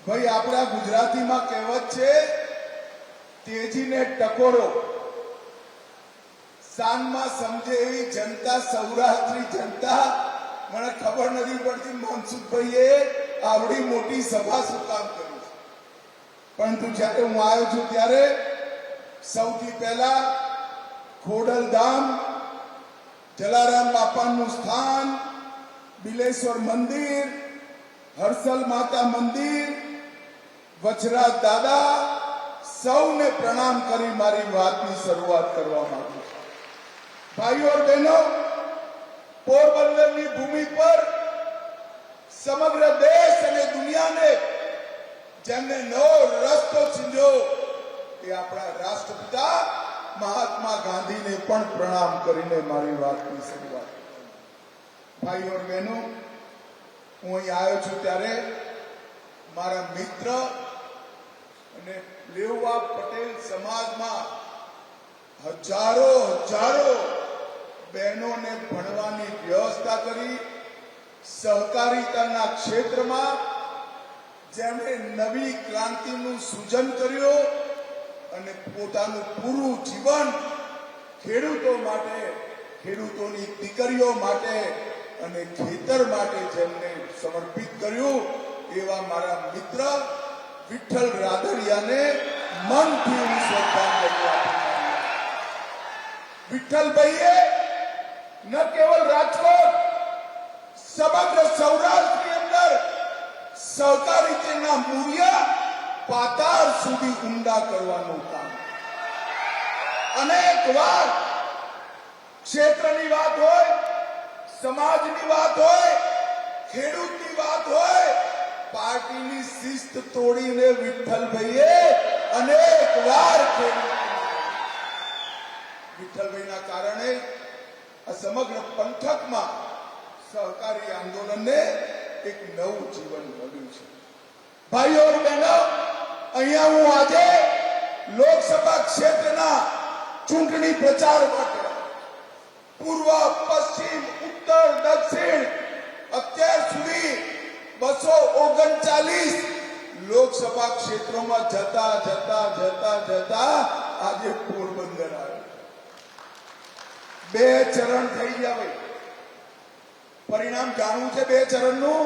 ભાઈ આપણા ગુજરાતીમાં કહેવત છે, તેજીને ટકોરો સાંજમાં સમજે એવી જનતા, સૌરાષ્ટ્રી જનતા. મને ખબર નથી પડતી મનસુખભાઈએ આવડી મોટી સભા શું કામ કરી છે, પરંતુ જ્યારે હું આવ્યો છું ત્યારે સૌથી પહેલા ખોડલધામ, જલારામ બાપાનું સ્થાન, બિલેશ્વર મંદિર, હર્ષલ માતા મંદિર, વચરાજ દાદા, સૌને પ્રણામ કરી મારી વાતની શરૂઆત કરવા માંગુ છું. ભાઈઓ और બહેનો, પોરબંદરની ભૂમિ પર સમગ્ર દેશ અને દુનિયાને જેમને નવો રસ્તો ચીંધ્યો એ આપણા રાષ્ટ્રપિતા મહાત્મા ગાંધીને પણ પ્રણામ કરીને મારી વાતની શરૂઆત. ભાઈઓ और બહેનો, હું અહીં આવ્યો છું ત્યારે મારા મિત્ર અને લેઉવા પટેલ સમાજમાં હજારો બહેનોને ભણવાની વ્યવસ્થા કરી, સહકારિતાના ક્ષેત્રમાં જેમણે નવી ક્રાંતિનું સૃજન કર્યું અને પોતાનું પૂરું જીવન ખેડૂતો માટે, ખેડૂતોની દીકરીઓ માટે અને ખેતર માટે જેમને સમર્પિત કર્યું એવા મારા મિત્ર વિઠ્ઠલ રાદડિયાને મનથી હું શ્રદ્ધાંજલિ આપું છું. વિઠ્ઠલભાઈએ ન કેવલ રાજકોટ, સમગ્ર સૌરાષ્ટ્રની અંદર સહકારિતાના મૂલ્યા પાતાળ સુધી ઊંડા કરવાનું કામ. અનેક વાર ક્ષેત્રની વાત હોય, સમાજની વાત હોય, ખેડૂતની વાત હોય, પાર્ટીની શિસ્ત તોડીને વિઠ્ઠલભાઈએ અનેક વાર વિઠ્ઠલભાઈના કારણે આ સમગ્ર પંથકમાં સહકારી આંદોલનને એક નવું જીવન મળ્યું છે. ભાઈઓ और બહેનો, અહીંયા હું આજે લોકસભા ક્ષેત્રના ચૂંટણી પ્રચાર માટે પૂર્વ, પશ્ચિમ, ઉત્તર, દક્ષિણ અત્યાર સુધી 239 લોકસભા ક્ષેત્રોમાં જતા આજે પોરબંદર આવ્યો. 2 ચરણ થઈ ગયા. ભાઈ પરિણામ જાણવું છે, 2 ચરણનું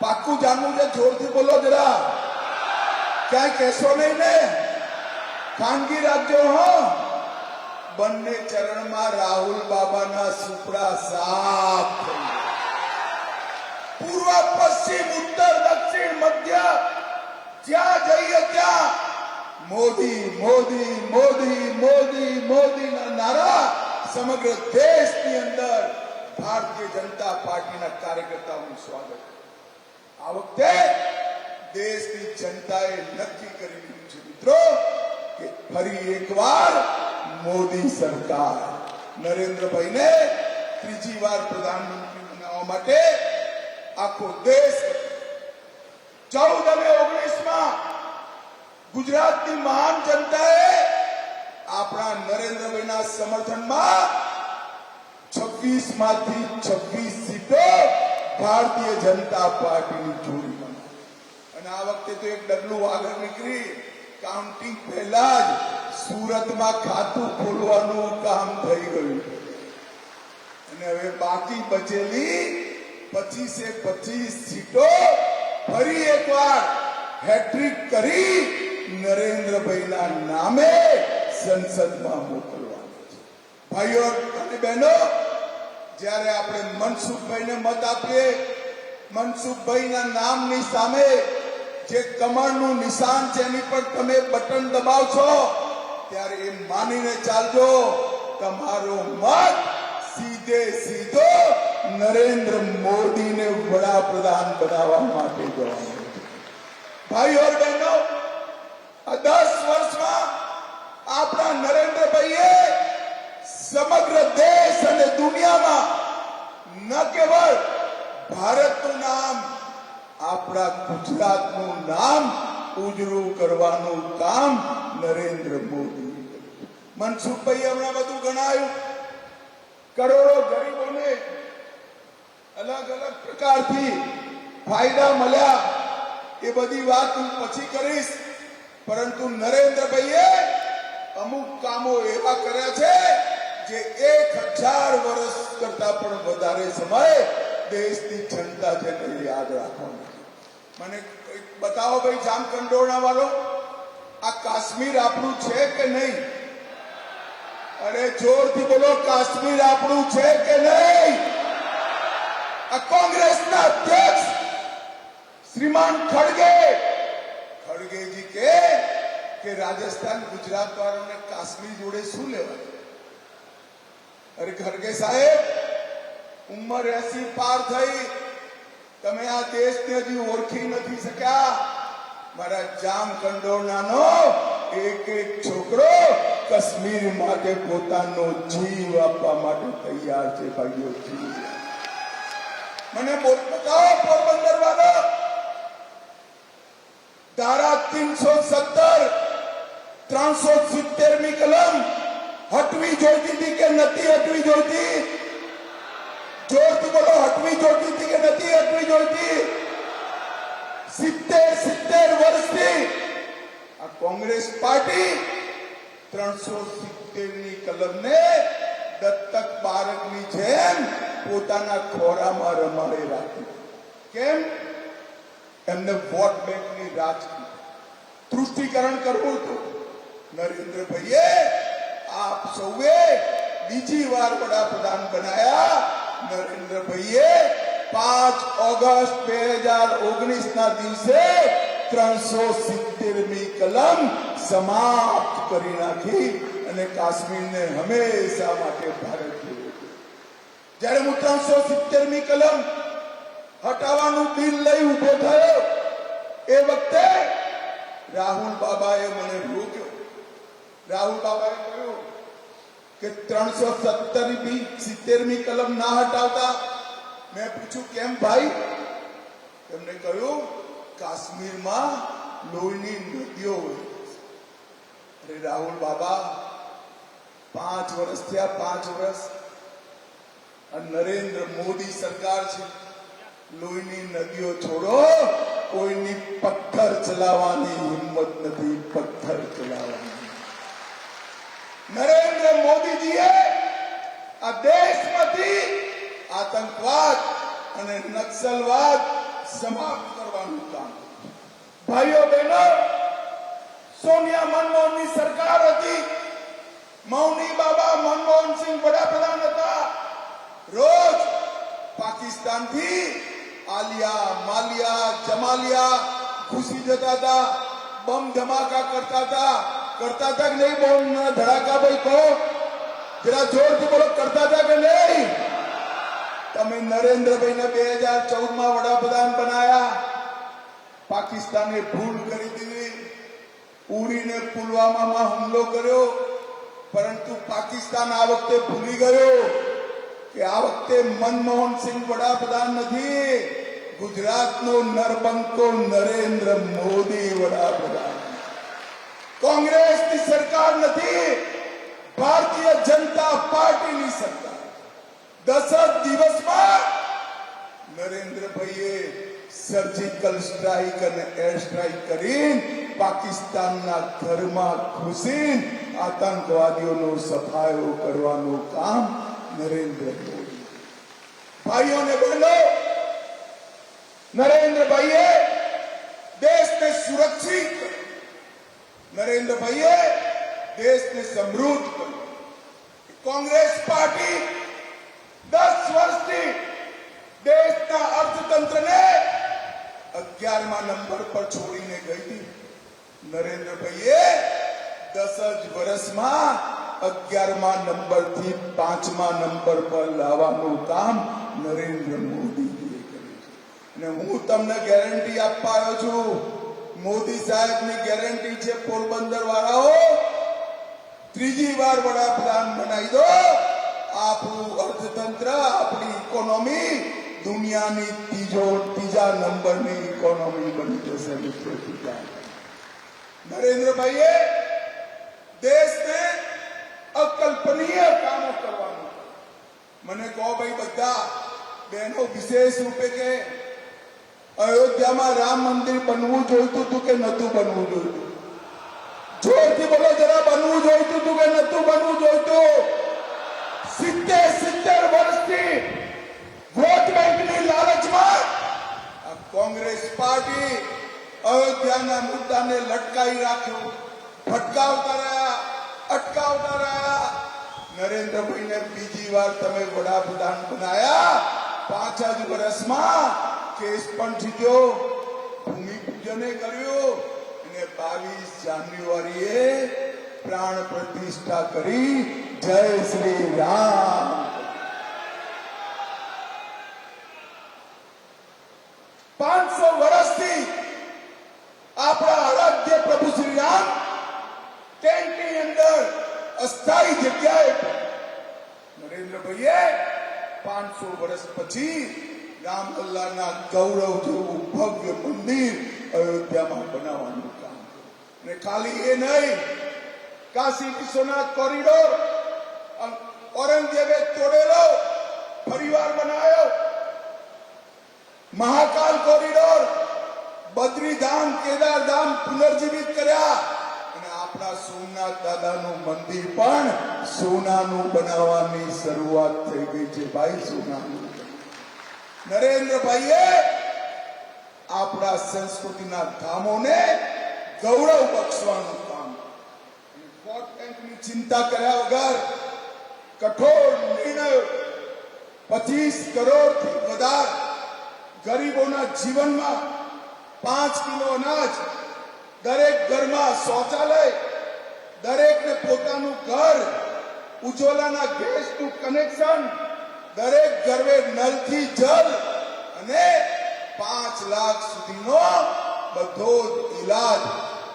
પાક્કું જાણવું છે. જોરથી બોલો જરા, ક્યાંય કહેશો નહીં ને, ખાનગી રાખજો. હો, બંને ચરણમાં રાહુલ બાબાના સુપડા સાફ થઈ ગયા. પૂર્વ, પશ્ચિમ, ઉત્તર, દક્ષિણ, મધ્ય જ્યાં જઈએ ત્યાં મોદી મોદી મોદી મોદી મોદી ના નારા સમગ્ર દેશની અંદર ભારતીય જનતા પાર્ટીના કાર્યકર્તાઓનું સ્વાગત. આ વખતે દેશની જનતાએ નક્કી કરી લીધું છે મિત્રો કે ફરી એકવાર મોદી સરકાર નરેન્દ્રભાઈને ત્રીજી વાર પ્રધાનમંત્રી બનાવવા માટે આખો દેશ 14 અને 19માં ગુજરાતની મહાન જનતાએ આપણા નરેન્દ્રભાઈના સમર્થનમાં 26 માંથી 26 સીટો ભારતીય જનતા પાર્ટીની જોડી બનાવી. અને આ વખતે તો એક ડગલું આગળ નીકળી, કાઉન્ટિંગ પહેલા જ સુરતમાં ખાતું ખોલવાનું કામ થઈ ગયું અને હવે બાકી બચેલી 25 સીટો ફરી એકવાર હેટ્રિક કરી નરેન્દ્રભાઈના નામે સંસદમાં મોકલવાનું છે. ભાઈઓ અને બહેનો, જ્યારે આપણે મનસુખભાઈને મત આપીએ, મનસુખભાઈના નામની સામે જે કમળનું નિશાન છે એની પર તમે બટન દબાવશો ત્યારે એ માનીને ચાલજો, તમારો મત સીધો નરેન્દ્ર મોદીને વડાપ્રધાન બનાવવા માટે જવાનો. ભાઈઓ और બહેનો, આ 10 વર્ષમાં આપણા નરેન્દ્રભાઈએ સમગ્ર દેશ અને દુનિયામાં ન કેવળ ભારતનું નામ, આપણા ગુજરાતનું નામ ઉજળું કરવાનું કામ નરેન્દ્ર મોદી. મનસુખભાઈએ હમણાં બધું ગણાયું, કરોડો ગરીબોને અલગ અલગ પ્રકારથી ફાયદા મળ્યા. એ બધી વાત હું પછી કરીશ, પરંતુ નરેન્દ્રભાઈએ અમુક કામો એવા કર્યા છે જે 1000 વર્ષ કરતા પણ વધારે સમય દેશની જનતા જેને યાદ રાખવાની. મને બતાવો ભાઈ, જામકંડોરણા વાળો, આ કાશ્મીર આપણું છે કે નહીં? અરે જોરથી બોલો, કાશ્મીર આપણું છે કે નહીં? આ કોંગ્રેસના અધ્યક્ષ શ્રીમાન ખડગેજી કે રાજસ્થાન ગુજરાત વાળાને કાશ્મીર જોડે શું લેવા? અરે ખડગે સાહેબ, ઉંમર 80 પાર થઈ, તમે આ દેશને હજી ઓળખી નથી શક્યા. મારા જામકંડોરણાનો એક છોકરો કાશ્મીર માટે પોતાનો જીવ આપવા માટે તૈયાર છે. ભાઈઓ, જીવ મને બતાવો પોરબંદર વાળો, ધારા 370 370મી કલમ હટવી જોઈતી હતી કે નથી હટવી જોઈતી? જોરથી બોલો, હટવી જોઈતી હતી કે નથી હટવી જોઈતી? 70 વર્ષથી આ કોંગ્રેસ પાર્ટી 370ની કલમને દત્તક બાળકની જેમ પોતાના ખોરામાં રમાડે રાખી. કેમ? એમને વોટ બેંકની રાજકીય તૃષ્ટિકરણ કરવું હતું. નરેન્દ્રભાઈએ આપ સૌએ બીજી વાર વડાપ્રધાન બનાયા. નરેન્દ્રભાઈએ 5 ઓગસ્ટ 2019ના દિવસે 370મી કલમ સમાપ્ત કરી નાખી અને કાશ્મીરને હંમેશા માટે ભારત જોડે. જ્યારે હું 370મી કલમ હટાવવાનું બિલ લઈ ઉભો થયો, એ વખતે રાહુલ બાબાએ મને રોક્યો. રાહુલ બાબાએ કહ્યું કે 370મી કલમ ના હટાવતા. મેં પૂછ્યું કેમ ભાઈ? એમને કહ્યું કાશ્મીરમાં લોહીની નદીઓ વહે. અરે રાહુલ બાબા, 5 વર્ષ થયા, 5 વર્ષ. નરેન્દ્ર મોદી સરકાર છે. લોહીની નદીઓ છોડો, કોઈની પથ્થર ચલાવવાની હિંમત નથી. પથ્થર ચલાવવાની. નરેન્દ્ર મોદીજીએ આ દેશમાંથી આતંકવાદ અને નક્સલવાદ સમાપ્ત કરવાનું કામ. ભાઈઓ બહેનો, સોનિયા મનમોહનની સરકાર હતી. મૌની બાબા મનમોહનસિંહ વડાપ્રધાન હતા. રોજ પાકિસ્તાનથી આલિયા, માલિયા, જમાલિયા ઘૂસી જતા હતા, બમ ધમાકા કરતા હતા કે નહીં? બોમ્બ ધડાકા ભાઈ કહો, જરા જોરથી બોલો, કરતા હતા કે નહીં? તમે નરેન્દ્રભાઈને 2014માં વડાપ્રધાન બનાયા. પાકિસ્તાને ભૂલ કરી દીધી, ઉરીને પુલવામામાં હુમલો કર્યો, પરંતુ પાકિસ્તાન આ વખતે ભૂલી ગયો કે આ વખતે મનમોહનસિંહ વડાપ્રધાન નથી, ગુજરાતનો નરબંકો નરેન્દ્ર મોદી વડાપ્રધાન. કોંગ્રેસની સરકાર નથી, ભારતીય જનતા પાર્ટીની સરકાર. 10 દિવસમાં નરેન્દ્રભાઈએ સર્જિકલ સ્ટ્રાઇક અને એર સ્ટ્રાઇક કરીને પાકિસ્તાનના ઘરમાં ઘૂસીને આતંકવાદીઓનો સફાયો કરવાનું કામ નરેન્દ્ર મોદી. ભાઈઓ અને બહેનો, નરેન્દ્રભાઈએ દેશને સુરક્ષિત કર્યો. નરેન્દ્રભાઈએ દેશને સમૃદ્ધ કર્યો. કોંગ્રેસ પાર્ટી 10 વર્ષથી દેશના અર્થતંત્રને 11મા નંબર પર છોડીને ગઈ હતી. નરેન્દ્રભાઈએ 10 જ વર્ષમાં 11મા નંબરથી 5મા નંબર પર લાવવાનું કામ નરેન્દ્ર મોદીજીએ કર્યું છે. અને હું તમને ગેરંટી આપવા આવ્યો છું, મોદી સાહેબની ગેરંટી છે, પોરબંદર વાળાઓ ત્રીજી વાર વડાપ્રધાન બનાવી દો, આપણું અર્થતંત્ર, આપણી ઇકોનોમી દુનિયાની ત્રીજા નંબરની ઇકોનોમી બની જશે. નરેન્દ્રભાઈએ દેશને અકલ્પનીય કામો કરવાનું. મને કહો ભાઈ, બધા બહેનો વિશેષ રૂપે કે અયોધ્યામાં રામ મંદિર બનવું જોઈતું હતું કે નતું બનવું જોઈતું? જોરથી બોલો જરા, બનવું જોઈતું હતું કે નતું બનવું જોઈતું? 70 વર્ષથી વોટ બેંકની લાલચમાં આ કોંગ્રેસ પાર્ટી અયોધ્યાના મુદ્દાને લટકાવી રાખ્યો, ભટકાવતા રહ્યા, અટકાવતા રહ્યા. નરેન્દ્રભાઈને બીજી વાર તમે વડાપ્રધાન બનાયા, 5 જ વર્ષમાં કેસ પણ જીત્યો, ભૂમિપૂજને કર્યું અને 22 જાન્યુઆરીએ પ્રાણ પ્રતિષ્ઠા કરી. જય શ્રી રામ. 500 વર્ષથી આપણા આરાધ્ય પ્રભુ શ્રી રામ ટેન્ટની અંદર અસ્થાયી જગ્યાએ નરેન્દ્રભાઈએ 500 વર્ષ પછી રામલલ્લાના ગૌરવ જેવું ભવ્ય મંદિર અયોધ્યામાં બનાવવાનું કામ કર્યું. અને ખાલી એ નહીં, કાશી વિશ્વનાથ કોરિડોર ઔરંગઝેબે તોડેલો ફરીવાર બનાવ્યો. મહાકાલ કોરિડોર, બદ્રીધામ, કેદારધામ પુનર્જીવિત કર્યા અને આપણા સોમનાથ દાદાનું મંદિર પણ સોનાનું બનાવવાની શરૂઆત થઈ ગઈ છે. ભાઈ, સોનાનું. નરેન્દ્રભાઈએ આપણા સંસ્કૃતિના ધામોને ગૌરવ બક્ષવાનું કામ, વોટ બેંકની ચિંતા કર્યા વગર કઠોર નિર્ણયો, 25 કરોડથી વધારે ગરીબોના જીવનમાં 5 કિલો અનાજ, દરેક ઘરમાં શૌચાલય, દરેકને પોતાનું ઘર, ઉજ્જવલાના ગેસનું કનેક્શન, દરેક ઘરે નલથી જલ અને 5 લાખ સુધીનો બધો જ ઈલાજ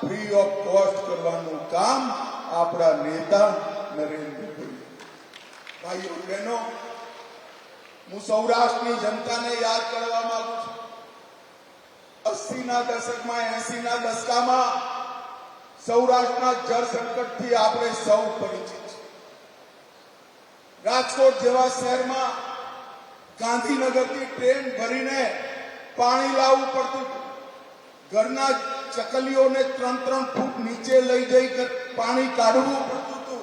ફ્રી ઓફ કોસ્ટ કરવાનું કામ આપણા નેતા નરેન્દ્રભાઈ. ભાઈઓ બહેનો, હું સૌરાષ્ટ્રની જનતાને યાદ કરવા માંગુ છું. 80ના દશકમાં, 80ના દશકામાં સૌરાષ્ટ્રના જળ સંકટથી આપણે સૌ પરિચિત છીએ. રાજકોટ જેવા શહેરમાં ગાંધીનગરથી ટ્રેન ભરીને પાણી લાવવું પડતું હતું. ઘરના ચકલીઓને 3 ફૂટ નીચે લઈ જઈ પાણી કાઢવું પડતું હતું.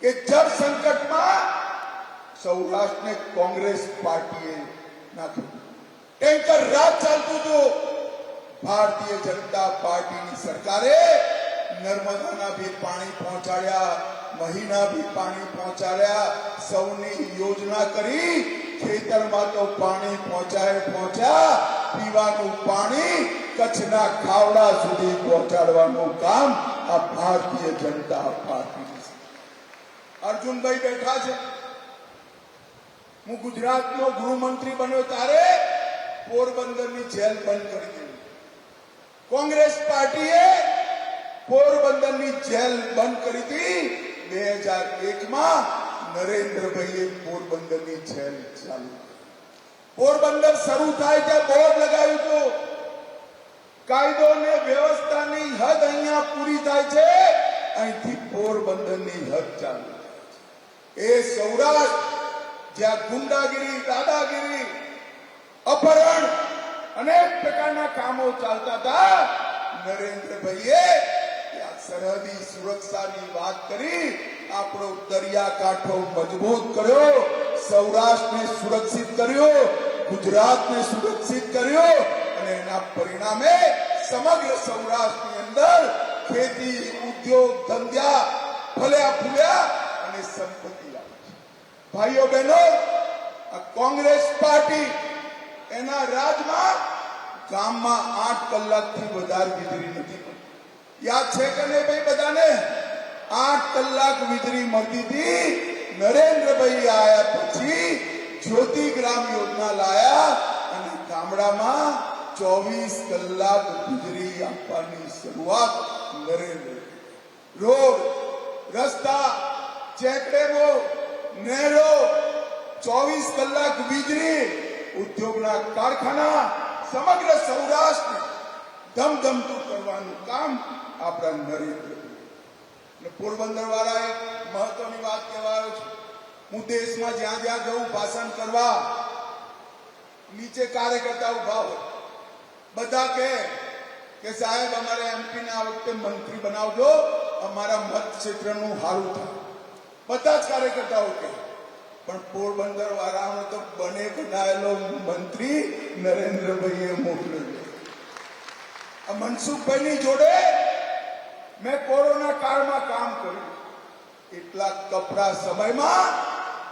કે જળ સંકટમાં સૌરાષ્ટ્રને કોંગ્રેસ પાર્ટીએ નાખ્યું. ટેન્કર રાજ ચાલતું હતું. ભારતીય જનતા પાર્ટીની સરકારે નર્મદાના બી પાણી પહોંચાડ્યા, મહીના બી પાણી પહોંચાડ્યા, સૌની યોજના કરી. ખેતરમાં તો પાણી પહોંચ્યા, પીવાનું પાણી કચ્છના ખાવડા સુધી પહોંચાડવાનું કામ આ ભારતીય જનતા પાર્ટી. અર્જુનભાઈ બેઠા છે. હું ગુજરાતનો ગૃહમંત્રી બન્યો ત્યારે પોરબંદરની જેલ બંધ કરી દીધી. કોંગ્રેસ પાર્ટીએ પોરબંદરની જેલ બંધ કરી હતી. 2001માં નરેન્દ્રભાઈએ પોરબંદરની જેલ ચાલુ. પોરબંદર શરૂ થાય ત્યાં બોર્ડ લગાવ્યું હતું, કાયદો ને વ્યવસ્થાની હદ અહીંયા પૂરી થાય છે, અહીંથી પોરબંદરની હદ ચાલુ. એ સૌરાષ્ટ્ર જ્યાં ગુંડાગીરી, દાદાગીરી, અપહરણ, અનેક પ્રકારના કામો ચાલતા હતા, નરેન્દ્રભાઈએ ત્યાં સરહદી સુરક્ષાની વાત કરી. આપણો દરિયાકાંઠો મજબૂત કર્યો, સૌરાષ્ટ્રને સુરક્ષિત કર્યો, ગુજરાતને સુરક્ષિત કર્યો અને એના પરિણામે સમગ્ર સૌરાષ્ટ્રની અંદર ખેતી, ઉદ્યોગ, ધંધા ફલ્યા ફૂલ્યા અને સંપત્તિ આવી. ભાઈઓ બહેનો, આ કોંગ્રેસ પાર્ટી એના રાજમાં ગામમાં 8 કલાકથી વધારે વીજળી નથી. યાદ છે કે નહીં ભાઈ બધાને? 8 કલાક વીજળી મળતી હતી. નરેન્દ્રભાઈ આયા પછી જ્યોતિગ્રામ યોજના લાયા અને ગામડામાં 24 કલાક વીજળી આપવાની શરૂઆત નરેન્દ્ર. રોડ, રસ્તા, ચેકડેમો, નહેરો, 24 કલાક વીજળી, ઉદ્યોગના કારખાના, સમગ્ર સૌરાષ્ટ્ર ધમધમતું કરવાનું કામ આપણા નરેન્દ્ર. પોરબંદર વાળા એક મહત્વની વાત કહેવાયો છે. હું દેશમાં જ્યાં જ્યાં જઉં ભાષણ કરવા, નીચે કાર્યકર્તા ઉભા હોય, બધા કે સાહેબ અમારે એમપી ને આ વખતે મંત્રી બનાવજો, અમારા મત ક્ષેત્રનું સારું થાય. બધા જ કાર્યકર્તાઓ કે પણ પોરબંદર વાળાનો તો બને બનાયેલો મંત્રી નરેન્દ્રભાઈએ મોકલ્યો. આ મનસુખભાઈની જોડે મેં કોરોના કાળમાં કામ કર્યું. એટલા કપરા સમયમાં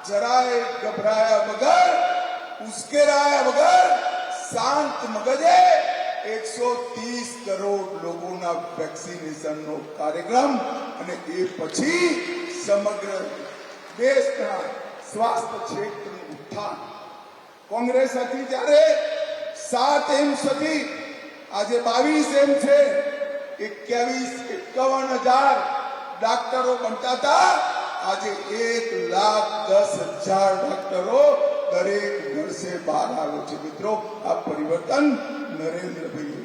જરાય ગભરાયા વગર, ઉશ્કેરાયા વગર, શાંત મગજે 130 કરોડ લોકોના વેક્સિનેશનનો કાર્યક્રમ અને એ પછી સમગ્ર દેશના સ્વાસ્થ્ય ક્ષેત્રનું ઉત્થાન. કોંગ્રેસ હતી ત્યારે 7 એમ્સ હતી, આજે 22 એમ્સ છે. 51,000 ડાક્ટરો બનતા હતા, આજે 1,10,000 ડાક્ટરો દરેક વર્ષે બહાર આવે છે. મિત્રો, આ પરિવર્તન નરેન્દ્રભાઈએ,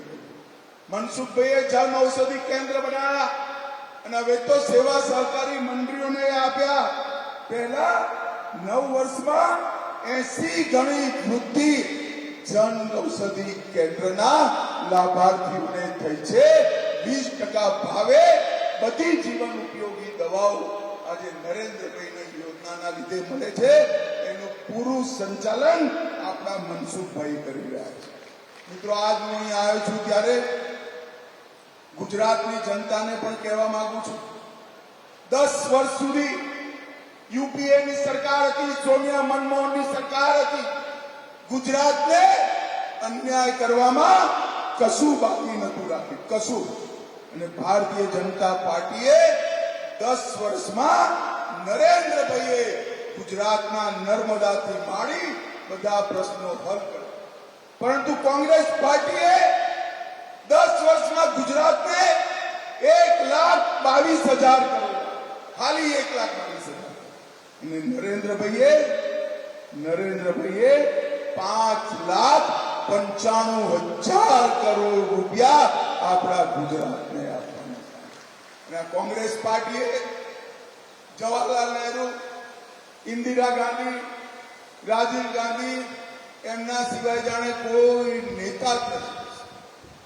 મનસુખભાઈએ જન ઔષધિ કેન્દ્ર બનાવ્યા અને હવે તો સેવા સહકારી મંડળીઓને આપ્યા. પહેલા 9 વર્ષમાં 80 ગણી વૃદ્ધિ જન ઔષધિ કેન્દ્રના લાભાર્થીઓને થઈ છે. 20% ભાવે બધી જીવન ઉપયોગી દવાઓ આજે નરેન્દ્રભાઈની યોજનાના લીધે મળે છે. એનું પૂરું સંચાલન આપણા મનસુખભાઈ કરી રહ્યા છે. મિત્રો, આજ હું અહીં આવ્યો છું ત્યારે ગુજરાતની જનતાને પણ કહેવા માંગુ છું, 10 વર્ષ સુધી યુપીએની સરકાર હતી, સોનિયા મનમોહનની સરકાર હતી. ગુજરાતને અન્યાય કરવામાં કશું બાકી નતું રાખ્યું, કશું. અને ભારતીય જનતા પાર્ટીએ 10 વર્ષમાં નરેન્દ્રભાઈએ ગુજરાતના નર્મદાથી માંડી બધા પ્રશ્નો હલ કર્યા. પરંતુ કોંગ્રેસ પાર્ટીએ 10 વર્ષમાં ગુજરાતને 1,22,000 કરોડ, ખાલી 1,22,000, અને નરેન્દ્રભાઈએ 5,95,000 કરોડ રૂપિયા આપણા ગુજરાતને આપવાના. અને આ કોંગ્રેસ પાર્ટીએ જવાહરલાલ નહેરુ, ઇન્દિરા ગાંધી, રાજીવ ગાંધી, એમના સિવાય જાણે કોઈ નેતા જ નથી.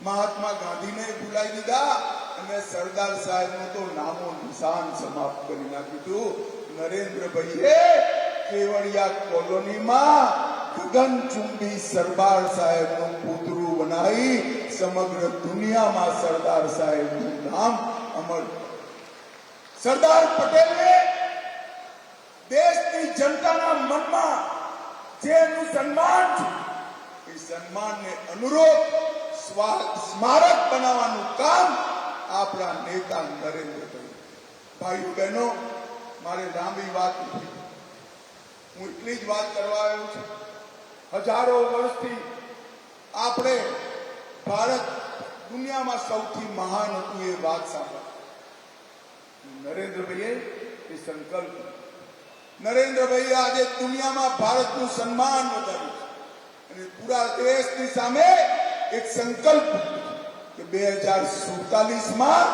મહાત્મા ગાંધીને ભૂલાઈ દીધા અને સરદાર સાહેબનું તો નામો નિશાન સમાપ્ત કરી નાખ્યું. નરેન્દ્રભાઈએ કેવડિયા કોલોનીમાં ગગનચુંબી સરદાર સાહેબનું પૂતળું બનાવી સમગ્ર દુનિયામાં સરદાર સાહેબનું નામ અમર. સરદાર પટેલને દેશની જનતાના મનમાં જેનું સન્માન છે, એ સન્માનને અનુરૂપ સ્મારક બનાવવાનું કામ આપણા નેતા નરેન્દ્રભાઈ. ભાઈઓ બહેનો, મારે લાંબી વાત નથી, હું એટલી જ વાત કરવા આવ્યો છું. હજારો વર્ષથી આપણે ભારત દુનિયામાં સૌથી મહાન હતું એ વાત સાંભળી. નરેન્દ્રભાઈએ એ સંકલ્પ, નરેન્દ્રભાઈએ આજે દુનિયામાં ભારતનું સન્માન વધાર્યું અને પૂરા દેશની સામે એક સંકલ્પ કે 2047માં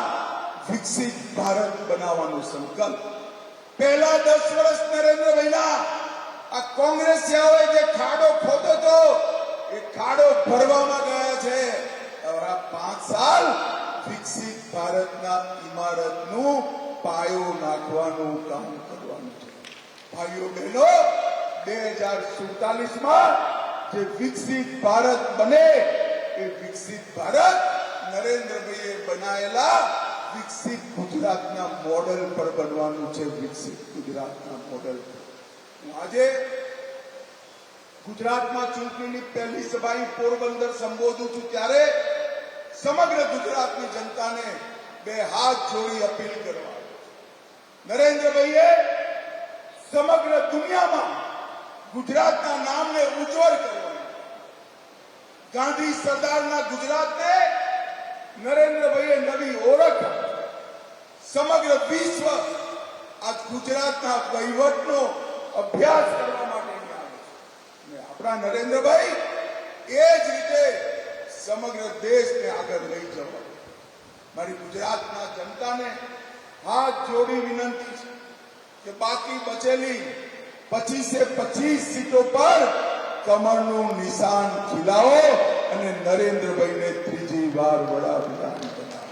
વિકસિત ભારત બનાવવાનો સંકલ્પ. પહેલા 10 વર્ષ નરેન્દ્રભાઈના આ કોંગ્રેસીઓએ જે ખાડો ખોદો હતો એ ખાડો ભરવામાં ગયા છે. હવે આ 5 સાલ વિકસિત ભારતના ઇમારતનું પાયો નાખવાનું કામ કરવાનું છે. ભાઈઓ બહેનો, 2047માં જે વિકસિત ભારત બને એ વિકસિત ભારત નરેન્દ્રભાઈએ બનાયેલા વિકસિત ગુજરાતના મોડેલ પર બનવાનું છે. વિકસિત ગુજરાતના મોડેલ. આજે ગુજરાતમાં ચૂંટણીની પહેલી સભા પોરબંદર સંબોધું છું ત્યારે સમગ્ર ગુજરાતની જનતાને 2 હાથ જોડી અપીલ કરવા, નરેન્દ્રભાઈએ સમગ્ર દુનિયામાં ગુજરાતના નામને ઉજ્જવળ કરવાનું. ગાંધી સરદારના ગુજરાતને નરેન્દ્રભાઈએ નવી ઓળખ, સમગ્ર વિશ્વ આ ગુજરાતના વહીવટનો અભ્યાસ કરવા માટે આવે છે. આપણા નરેન્દ્રભાઈ એ જ રીતે સમગ્ર દેશને આગળ લઈ જવા. મારી ગુજરાતના જનતાને હાથ જોડી વિનંતી છે કે બાકી બચેલી 25 સીટો પર કમળનું નિશાન ખીલાવો અને નરેન્દ્રભાઈને ત્રીજી વાર વડાપ્રધાન